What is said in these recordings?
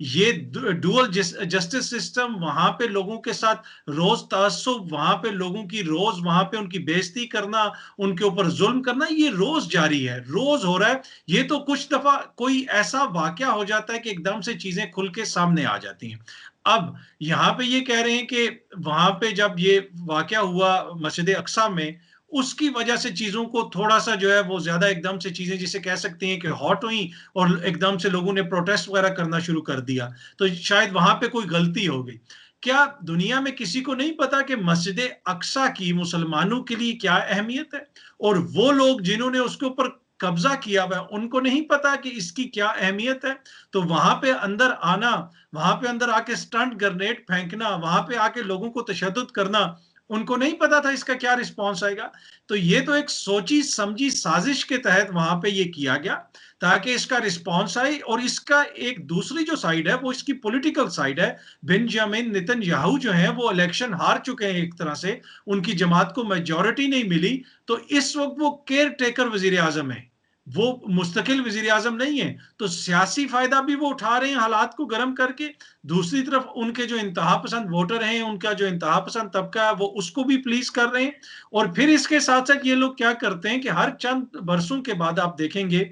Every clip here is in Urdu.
یہ ڈوئل جسٹس سسٹم، وہاں پہ لوگوں کے ساتھ روز تعصب، وہاں پہ لوگوں کی روز وہاں پہ ان کی بےزتی کرنا، ان کے اوپر ظلم کرنا، یہ روز جاری ہے، روز ہو رہا ہے. یہ تو کچھ دفعہ کوئی ایسا واقعہ ہو جاتا ہے کہ ایک دم سے چیزیں کھل کے سامنے آ جاتی ہیں. اب یہاں پہ یہ کہہ رہے ہیں کہ وہاں پہ جب یہ واقعہ ہوا مسجد اقصی میں، اس کی وجہ سے چیزوں کو تھوڑا سا جو ہے وہ زیادہ ایک دم سے چیزیں جسے کہہ سکتے ہیں کہ ہاٹ ہوئیں، اور ایک دم سے لوگوں نے پروٹیسٹ وغیرہ کرنا شروع کر دیا. تو شاید وہاں پہ کوئی غلطی ہو گئی. کیا دنیا میں کسی کو نہیں پتا کہ مسجد اقصی کی مسلمانوں کے لیے کیا اہمیت ہے؟ اور وہ لوگ جنہوں نے اس کے اوپر قبضہ کیا ہوا ہے ان کو نہیں پتا کہ اس کی کیا اہمیت ہے؟ تو وہاں پہ اندر آنا، وہاں پہ اندر آ کے سٹنٹ گرنیڈ پھینکنا، وہاں پہ آ کے لوگوں کو تشدد کرنا، ان کو نہیں پتا تھا اس کا کیا رسپانس آئے گا. تو یہ تو ایک سوچی سمجھی سازش کے تحت وہاں پہ یہ کیا گیا تاکہ اس کا رسپانس آئے. اور اس کا ایک دوسری جو سائیڈ ہے وہ اس کی پولیٹیکل سائیڈ ہے. بنجامن نتن یاہو جو ہیں وہ الیکشن ہار چکے ہیں ایک طرح سے، ان کی جماعت کو میجورٹی نہیں ملی، تو اس وقت وہ کیئر ٹیکر وزیر اعظم ہے، وہ مستقل وزیر اعظم نہیں ہے. تو سیاسی فائدہ بھی وہ اٹھا رہے ہیں حالات کو گرم کر کے، دوسری طرف ان کے جو انتہا پسند ووٹر ہیں، ان کا جو انتہا پسند طبقہ ہے، وہ اس کو بھی پلیز کر رہے ہیں. اور پھر اس کے ساتھ ساتھ یہ لوگ کیا کرتے ہیں کہ ہر چند برسوں کے بعد آپ دیکھیں گے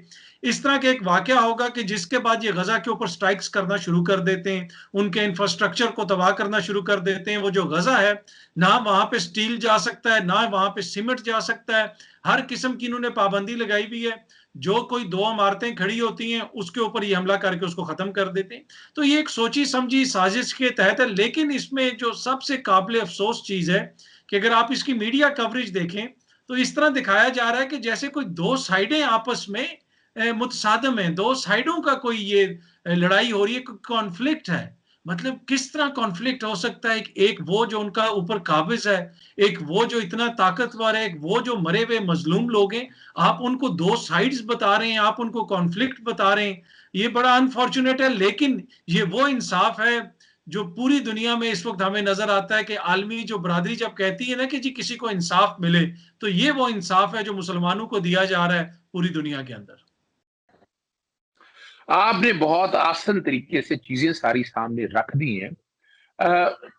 اس طرح کا ایک واقعہ ہوگا کہ جس کے بعد یہ غزہ کے اوپر سٹرائکس کرنا شروع کر دیتے ہیں، ان کے انفراسٹرکچر کو تباہ کرنا شروع کر دیتے ہیں. وہ جو غزہ ہے، نہ وہاں پہ سٹیل جا سکتا ہے، نہ وہاں پہ سیمنٹ جا سکتا ہے، ہر قسم کی انہوں نے پابندی لگائی ہوئی ہے. جو کوئی دو عمارتیں کھڑی ہوتی ہیں اس کے اوپر یہ حملہ کر کے اس کو ختم کر دیتے ہیں. تو یہ ایک سوچی سمجھی سازش کے تحت ہے. لیکن اس میں جو سب سے قابل افسوس چیز ہے کہ اگر آپ اس کی میڈیا کوریج دیکھیں تو اس طرح دکھایا جا رہا ہے کہ جیسے کوئی دو سائیڈیں آپس میں متصادم ہیں، دو سائیڈوں کا کوئی یہ لڑائی ہو رہی ہے، کوئی کانفلکٹ ہے. مطلب کس طرح کانفلکٹ ہو سکتا ہے؟ ایک وہ جو ان کا اوپر قابض ہے، ایک وہ جو اتنا طاقتور ہے، ایک وہ جو مرے ہوئے مظلوم لوگ ہیں، آپ ان کو دو سائیڈز بتا رہے ہیں، آپ ان کو کانفلکٹ بتا رہے ہیں. یہ بڑا انفارچونیٹ ہے. لیکن یہ وہ انصاف ہے جو پوری دنیا میں اس وقت ہمیں نظر آتا ہے کہ عالمی جو برادری جب کہتی ہے نا کہ جی کسی کو انصاف ملے، تو یہ وہ انصاف ہے جو مسلمانوں کو دیا جا رہا ہے پوری دنیا کے اندر. آپ نے بہت آسان طریقے سے چیزیں ساری سامنے رکھ دی ہیں.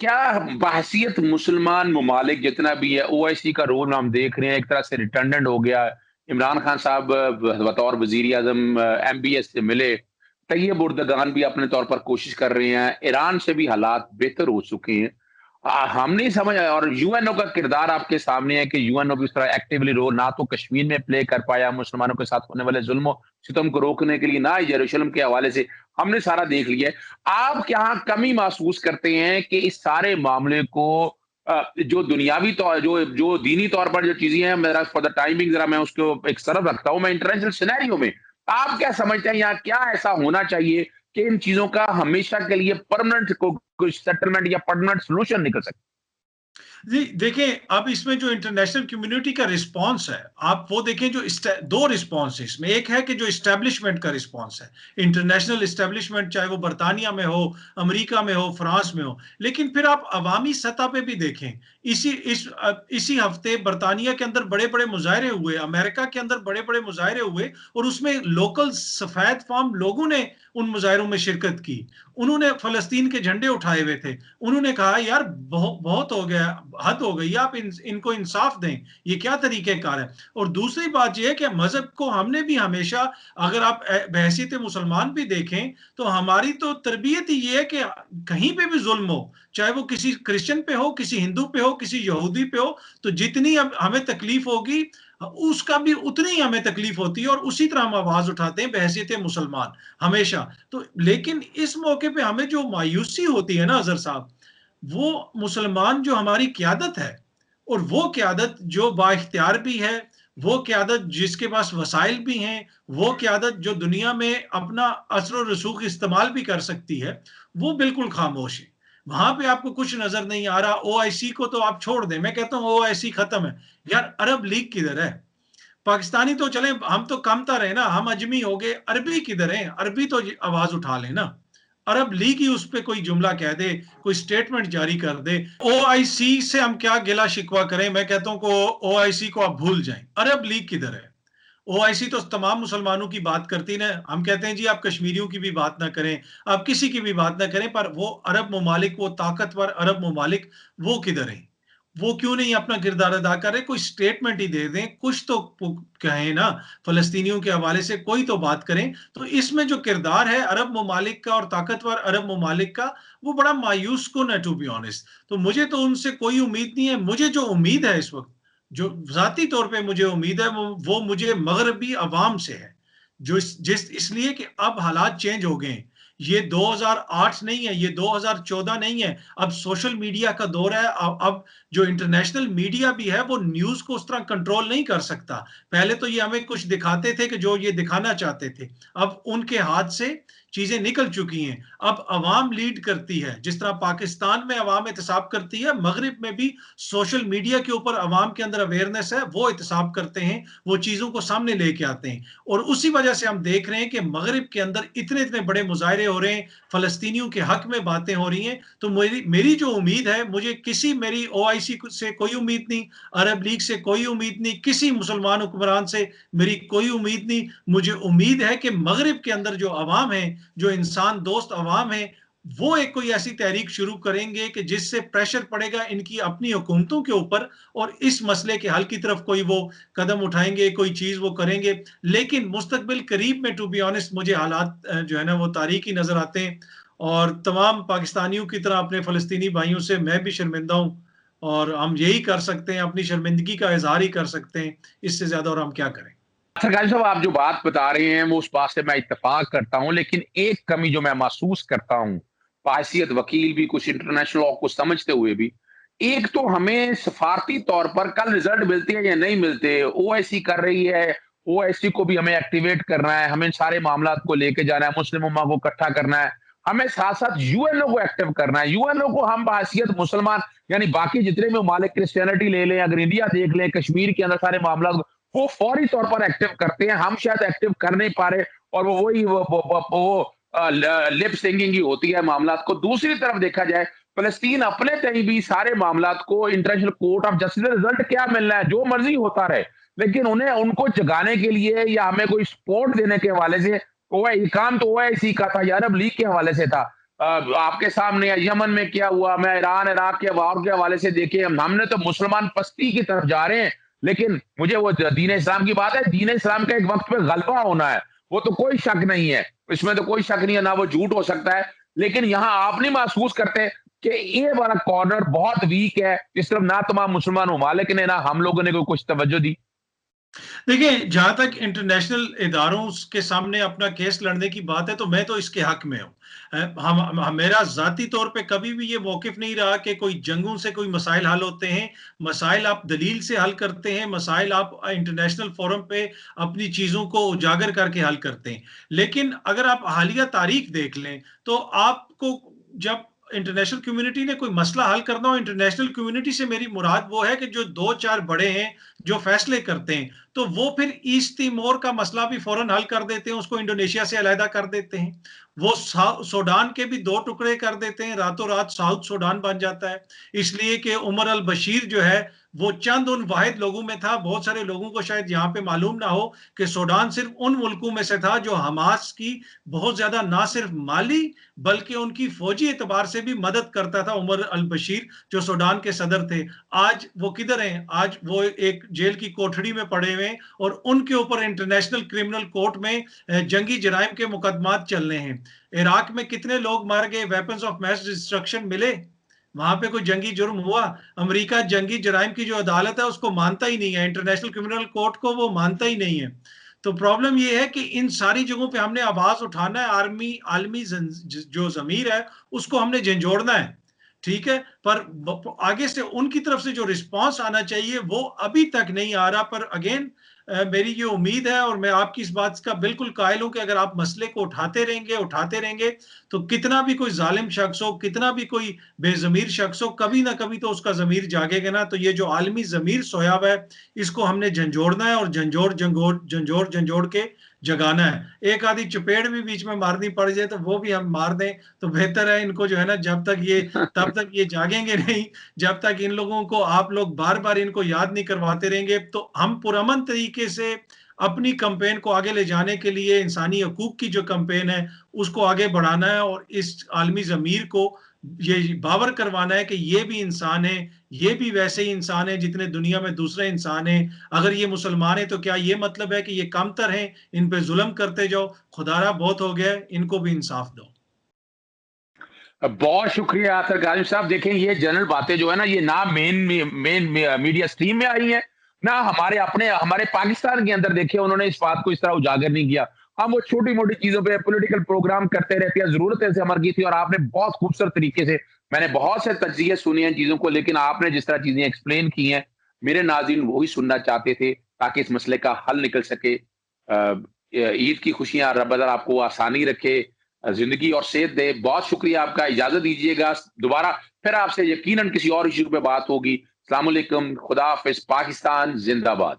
کیا بحثیت مسلمان ممالک جتنا بھی ہے او آئی سی کا رول ہم دیکھ رہے ہیں ایک طرح سے ریٹرنڈنٹ ہو گیا. عمران خان صاحب بطور وزیر اعظم ایم بی ایس سے ملے، طیب اردگان بھی اپنے طور پر کوشش کر رہے ہیں، ایران سے بھی حالات بہتر ہو چکے ہیں. ہم نہیں سمجھ، اور یو این او کا کردار آپ کے سامنے ہے کہ یو این او بھی اس طرح ایکٹیولی رول نہ تو کشمیر میں پلے کر پایا مسلمانوں کے ساتھ ہونے والے ظلم و ستم کو روکنے کے لیے، نہ یروشلم کے حوالے سے. ہم نے سارا دیکھ لیا ہے. آپ کیا کمی محسوس کرتے ہیں کہ اس سارے معاملے کو جو دنیاوی طور جو دینی طور پر جو چیزیں ہیں، میرا فار دا ٹائمنگ ذرا میں اس کو ایک طرف رکھتا ہوں، میں انٹرنیشنل سینیریو میں آپ کیا سمجھتے ہیں یہاں کیا ایسا ہونا چاہیے کہ ان چیزوں کا ہمیشہ کے لیے پرماننٹ کچھ سیٹلمنٹ یا پرماننٹ سولوشن نکل سکے؟ جی دیکھیں، اب اس میں جو انٹرنیشنل کمیونٹی کا رسپانس ہے، آپ وہ دیکھیں، جو دو رسپانس ہے اس میں. ایک ہے کہ جو اسٹیبلشمنٹ کا رسپانس ہے، انٹرنیشنل اسٹیبلشمنٹ، چاہے وہ برطانیہ میں ہو، امریکہ میں ہو، فرانس میں ہو. لیکن پھر آپ عوامی سطح پہ بھی دیکھیں، اسی ہفتے برطانیہ کے اندر بڑے بڑے مظاہرے ہوئے، امریکہ کے اندر بڑے بڑے مظاہرے ہوئے، اور اس میں لوکل سفید فام لوگوں نے ان مظاہروں میں شرکت کی. انہوں نے فلسطین کے جھنڈے اٹھائے ہوئے تھے. انہوں نے کہا یار بہت ہو گیا، حد ہو گئی، آپ ان کو انصاف دیں، یہ کیا طریقہ کار ہے. اور دوسری بات یہ ہے کہ مذہب کو ہم نے بھی ہمیشہ، اگر آپ بحیثیت مسلمان بھی دیکھیں تو ہماری تو تربیت ہی یہ ہے کہ کہیں پہ بھی ظلم ہو، چاہے وہ کسی کرسچن پہ ہو، کسی ہندو پہ ہو، کسی یہودی پہ ہو، تو جتنی ہمیں تکلیف ہوگی اس کا بھی اتنی ہی ہمیں تکلیف ہوتی ہے، اور اسی طرح ہم آواز اٹھاتے ہیں بحیثیت مسلمان ہمیشہ. تو لیکن اس موقع پہ ہمیں جو مایوسی ہوتی ہے نا اظہر صاحب، وہ مسلمان جو ہماری قیادت ہے، اور وہ قیادت جو با اختیار بھی ہے، وہ قیادت جس کے پاس وسائل بھی ہیں، وہ قیادت جو دنیا میں اپنا اثر و رسوخ استعمال بھی کر سکتی ہے، وہ بالکل خاموش ہے. وہاں پہ آپ کو کچھ نظر نہیں آ رہا. او آئی سی کو تو آپ چھوڑ دیں، میں کہتا ہوں او آئی سی ختم ہے. یار عرب لیگ کدھر ہے؟ پاکستانی تو چلیں، ہم تو کم تر ہیں نا، ہم اجمی ہو گئے. عربی کدھر ہیں؟ عربی تو آواز اٹھا لیں نا. عرب لیگ ہی اس پہ کوئی جملہ کہہ دے، کوئی سٹیٹمنٹ جاری کر دے. او آئی سی سے ہم کیا گلا شکوا کریں؟ میں کہتا ہوں کہ او آئی سی کو آپ بھول جائیں. عرب لیگ کدھر ہے؟ OIC تو تمام مسلمانوں کی بات کرتی نا. ہم کہتے ہیں جی آپ کشمیریوں کی بھی بات نہ کریں, آپ کسی کی بھی بات نہ کریں, پر وہ عرب ممالک, وہ طاقتور عرب ممالک, وہ کدھر ہیں؟ وہ کیوں نہیں اپنا کردار ادا کر رہے؟ کوئی سٹیٹمنٹ ہی دے دیں, کچھ تو کہیں نا, فلسطینیوں کے حوالے سے کوئی تو بات کریں. تو اس میں جو کردار ہے عرب ممالک کا اور طاقتور عرب ممالک کا, وہ بڑا مایوس کن ہے ٹو بی آنےسٹ. تو مجھے تو ان سے کوئی امید نہیں ہے. مجھے جو امید ہے اس وقت, جو ذاتی طور پہ مجھے امید ہے, وہ مجھے مغربی عوام سے ہے. جو اس لیے کہ اب حالات چینج ہو گئے ہیں. یہ 2008 نہیں ہے, یہ 2014 نہیں ہے. اب سوشل میڈیا کا دور ہے. اب جو انٹرنیشنل میڈیا بھی ہے وہ نیوز کو اس طرح کنٹرول نہیں کر سکتا. پہلے تو یہ ہمیں کچھ دکھاتے تھے کہ جو یہ دکھانا چاہتے تھے, اب ان کے ہاتھ سے چیزیں نکل چکی ہیں. اب عوام لیڈ کرتی ہے. جس طرح پاکستان میں عوام احتساب کرتی ہے, مغرب میں بھی سوشل میڈیا کے اوپر عوام کے اندر اویئرنیس ہے, وہ احتساب کرتے ہیں, وہ چیزوں کو سامنے لے کے آتے ہیں. اور اسی وجہ سے ہم دیکھ رہے ہیں کہ مغرب کے اندر اتنے بڑے مظاہرے ہو رہے ہیں, فلسطینیوں کے حق میں باتیں ہو رہی ہیں. تو میری جو امید ہے, مجھے میری OIC سے کوئی امید نہیں, عرب لیگ سے کوئی امید نہیں, کسی مسلمان حکمران سے میری کوئی امید نہیں. مجھے امید ہے کہ مغرب کے اندر جو عوام ہیں, جو انسان دوست عوام ہیں, وہ ایک کوئی ایسی تحریک شروع کریں گے کہ جس سے پریشر پڑے گا ان کی اپنی حکومتوں کے اوپر, اور اس مسئلے کے حل کی طرف کوئی وہ قدم اٹھائیں گے, کوئی چیز وہ کریں گے. لیکن مستقبل قریب میں ٹو بی آنےسٹ مجھے حالات جو ہے نا وہ تاریکی نظر آتے ہیں. اور تمام پاکستانیوں کی طرح اپنے فلسطینی بھائیوں سے میں بھی شرمندہ ہوں, اور ہم یہی کر سکتے ہیں, اپنی شرمندگی کا اظہار ہی کر سکتے ہیں. اس سے زیادہ اور ہم کیا کریں؟ سرکاری صاحب آپ جو بات بتا رہے ہیں وہ اس بات سے میں اتفاق کرتا ہوں, لیکن ایک کمی جو میں محسوس کرتا ہوں بحیثیت وکیل بھی, کچھ انٹرنیشنل لاء کو سمجھتے ہوئے بھی, ایک تو ہمیں سفارتی طور پر کل رزلٹ ملتے ہیں یا نہیں ملتے, OIC کر رہی ہے, OIC کو بھی ہمیں ایکٹیویٹ کرنا ہے, ہمیں سارے معاملات کو لے کے جانا ہے, مسلم امہ کو اکٹھا کرنا ہے, ہمیں ساتھ ساتھ UNO کو ایکٹیو کرنا ہے. UNO کو ہم بحیثیت مسلمان, یعنی باقی جتنے بھی ممالک کرسچینٹی لے لیں, اگر انڈیا دیکھ لیں, کشمیر کے اندر سارے معاملات وہ فوری طور پر ایکٹیو کرتے ہیں. ہم شاید ایکٹیو کر نہیں پا رہے, اور وہی لپ سنگنگ ہی ہوتی ہے معاملات کو. دوسری طرف دیکھا جائے, فلسطین اپنے تئیں بھی سارے معاملات کو انٹرنیشنل کورٹ آف جسٹس میں رزلٹ کیا ملنا ہے, جو مرضی ہوتا رہے, لیکن ان کو جگانے کے لیے یا ہمیں کوئی سپورٹ دینے کے حوالے سے کام تو OIC کا تھا یا عرب لیگ کے حوالے سے تھا. آپ کے سامنے یمن میں کیا ہوا, میں ایران عراق کے وار کے حوالے سے دیکھے, ہم نے تو مسلمان پستی کی طرف جا رہے ہیں. لیکن مجھے وہ دین اسلام کی بات ہے, دین اسلام کا ایک وقت پہ غلبہ ہونا ہے, وہ تو کوئی شک نہیں ہے, اس میں تو کوئی شک نہیں ہے, نہ وہ جھوٹ ہو سکتا ہے. لیکن یہاں آپ نہیں محسوس کرتے کہ یہ والا کارنر بہت ویک ہے, اس طرف نہ تمام مسلمان ممالک نے, نہ ہم لوگوں نے کوئی کچھ توجہ دی. دیکھیں, جہاں تک انٹرنیشنل اداروں کے سامنے اپنا کیس لڑنے کی بات ہے تو میں تو اس کے حق میں ہوں. میرا ذاتی طور پہ کبھی بھی یہ موقف نہیں رہا کہ کوئی جنگوں سے کوئی مسائل حل ہوتے ہیں. مسائل آپ دلیل سے حل کرتے ہیں, مسائل آپ انٹرنیشنل فورم پہ اپنی چیزوں کو اجاگر کر کے حل کرتے ہیں. لیکن اگر آپ حالیہ تاریخ دیکھ لیں تو آپ کو جب انٹرنیشنل کمیونٹی نے کوئی مسئلہ حل کرنا ہو, انٹرنیشنل کمیونٹی سے میری مراد وہ ہے کہ جو 2-4 بڑے ہیں جو فیصلے کرتے ہیں, تو وہ پھر ایسٹ تیمور کا مسئلہ بھی فوراً حل کر دیتے ہیں, اس کو انڈونیشیا سے علیحدہ کر دیتے ہیں. وہ سوڈان کے بھی 2 ٹکڑے کر دیتے ہیں, راتوں رات ساؤتھ سوڈان بن جاتا ہے. اس لیے کہ عمر البشیر جو ہے وہ چند ان واحد لوگوں میں تھا, بہت سارے لوگوں کو شاید یہاں پہ معلوم نہ ہو کہ سوڈان صرف ان ملکوں میں سے تھا جو حماس کی بہت زیادہ نہ صرف مالی بلکہ ان کی فوجی اعتبار سے بھی مدد کرتا تھا. عمر البشیر جو سوڈان کے صدر تھے, آج وہ کدھر ہیں؟ آج وہ ایک جیل کی کوٹھڑی میں پڑے ہوئے ہیں, اور ان کے اوپر انٹرنیشنل کرمنل کورٹ میں جنگی جرائم کے مقدمات چل رہے ہیں. عراق میں کتنے لوگ مار گئے, ویپنز آف میس ڈسٹرکشن ملے, وہاں پہ کوئی جنگی جرم ہوا؟ امریکہ جنگی جرائم کی جو عدالت ہے اس کو مانتا ہی نہیں ہے, انٹرنیشنل کرمنل کورٹ کو وہ مانتا ہی نہیں ہے. تو پرابلم یہ ہے کہ ان ساری جگہوں پہ ہم نے آواز اٹھانا ہے, عالمی جو ضمیر ہے اس کو ہم نے جھنجھوڑنا ہے, ٹھیک ہے, پر آگے سے ان کی طرف سے جو رسپانس آنا چاہیے وہ ابھی تک نہیں آ رہا. پر اگین میری یہ امید ہے, اور میں آپ کی اس بات کا بالکل قائل ہوں کہ اگر آپ مسئلے کو اٹھاتے رہیں گے تو کتنا بھی کوئی ظالم شخص ہو, کتنا بھی کوئی بے ضمیر شخص ہو, کبھی نہ کبھی تو اس کا ضمیر جاگے گا نا. تو یہ جو عالمی ضمیر سویا ہوا ہے اس کو ہم نے جھنجھوڑنا ہے, اور جھنجھوڑ کے جگانا ہے. ایک آدھی چپیڑ بھی بیچ میں مارنی پڑ جائے تو وہ بھی ہم مار دیں تو بہتر ہے. ان کو جو ہے نا تب تک یہ جاگیں گے نہیں, جب تک ان لوگوں کو آپ لوگ بار بار ان کو یاد نہیں کرواتے رہیں گے. تو ہم پرامن طریقے سے اپنی کمپین کو آگے لے جانے کے لیے انسانی حقوق کی جو کمپین ہے اس کو آگے بڑھانا ہے اور اس عالمی ضمیر کو یہ باور کروانا ہے کہ یہ بھی انسان ہے، یہ بھی ویسے ہی انسان ہے جتنے دنیا میں دوسرے انسان ہیں. اگر یہ مسلمان ہیں تو کیا یہ مطلب ہے کہ یہ کم تر ہیں، ان پہ ظلم کرتے جاؤ؟ خدارا بہت ہو گیا ہے، ان کو بھی انصاف دو. بہت شکریہ آصر کاظم صاحب. دیکھیں یہ جنرل باتیں جو ہے نا یہ نہ مین میڈیا سٹریم میں آئی ہیں نہ ہمارے پاکستان کے اندر. دیکھیں انہوں نے اس بات کو اس طرح اجاگر نہیں کیا. ہم وہ چھوٹی موٹی چیزوں پہ پولیٹیکل پروگرام کرتے رہتے ہیں، ضرورتیں سے ہمر کی تھی اور آپ نے بہت خوبصورت طریقے سے، میں نے بہت سے تجزیے سنے ہیں چیزوں کو، لیکن آپ نے جس طرح چیزیں ایکسپلین کی ہیں میرے ناظرین وہی سننا چاہتے تھے تاکہ اس مسئلے کا حل نکل سکے. عید کی خوشیاں رب اللہ آپ کو آسانی رکھے، زندگی اور صحت دے. بہت شکریہ آپ کا. اجازت دیجیے گا، دوبارہ پھر آپ سے یقیناً کسی اور ایشو پہ بات ہوگی. السلام علیکم، خدا حافظ. پاکستان زندہ باد.